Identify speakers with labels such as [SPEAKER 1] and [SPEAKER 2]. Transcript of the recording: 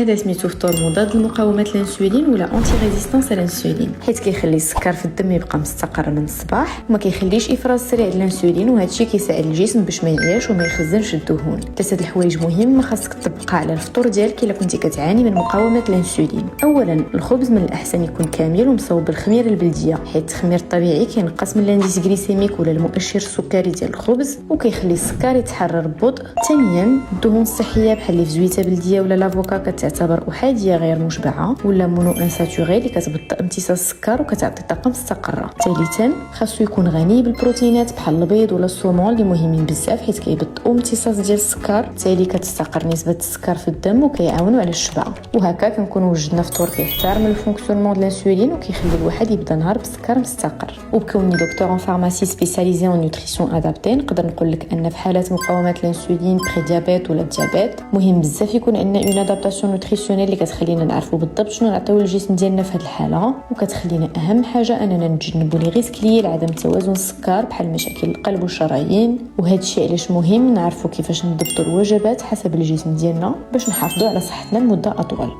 [SPEAKER 1] هذا سميتو فطور مضاد لمقاومه الانسولين ولا اونتي ريزيستانس الانسولين، حيت كيخلي السكر في الدم يبقى مستقر من الصباح وما كيخليش افراز سريع الانسولين، وهذا الشيء كيساعد الجسم باش ما يعياش وما يخزنش الدهون. ثلاثه الحوايج مهمه خاصك تطبقها على الفطور ديالك الا كنتي كتعاني من مقاومه الانسولين. اولا، الخبز من الاحسن يكون كامل ومصوب بالخميره البلديه، حيت التخمير الطبيعي كينقص من الانديس غليسيميك ولا المؤشر السكري ديال الخبز وكيخلي السكر يتحرر ببطء. ثانيا، الدهون الصحيه بحال الفزويته بلديه ولا لافوكا تعتبر احاديه غير مشبعه ولا مونو انساتوري اللي كتبطئ امتصاص السكر وكتعطي طاقه مستقره. ثالثا، خاصو يكون غني بالبروتينات بحال البيض ولا السومون اللي مهمين بزاف حيت كيبطئوا امتصاص ديال السكر، بالتالي كتستقر نسبه السكر في الدم وكيعاونوا على الشبع. وهكا كنكونوا وجدنا فطور كيحترم الفونكسيونمون ديال الانسولين وكيخلي الواحد يبدا نهار بسكر مستقر. وبكوني دكتور ان فارماسي سبيساليزي اون نوتريسيون ادابتي، نقدر نقول لك ان في حالات مقاومه الانسولين بري ديابيت ولا ديابيت مهم بزاف يكون عندنا اون ادابتاسيون نوتريسيونيل اللي كتخلينا نعرفوا بالضبط شنو نعطيو للجسم ديالنا في هذه الحاله، وكتخلينا اهم حاجه اننا نتجنبوا لي ريسك لي لعدم توازن السكر بحال مشاكل القلب والشرايين. وهذا الشيء علاش مهم نعرفوا كيفاش نضبطوا الوجبات حسب الجسم ديالنا باش نحافظوا على صحتنا لمده اطول.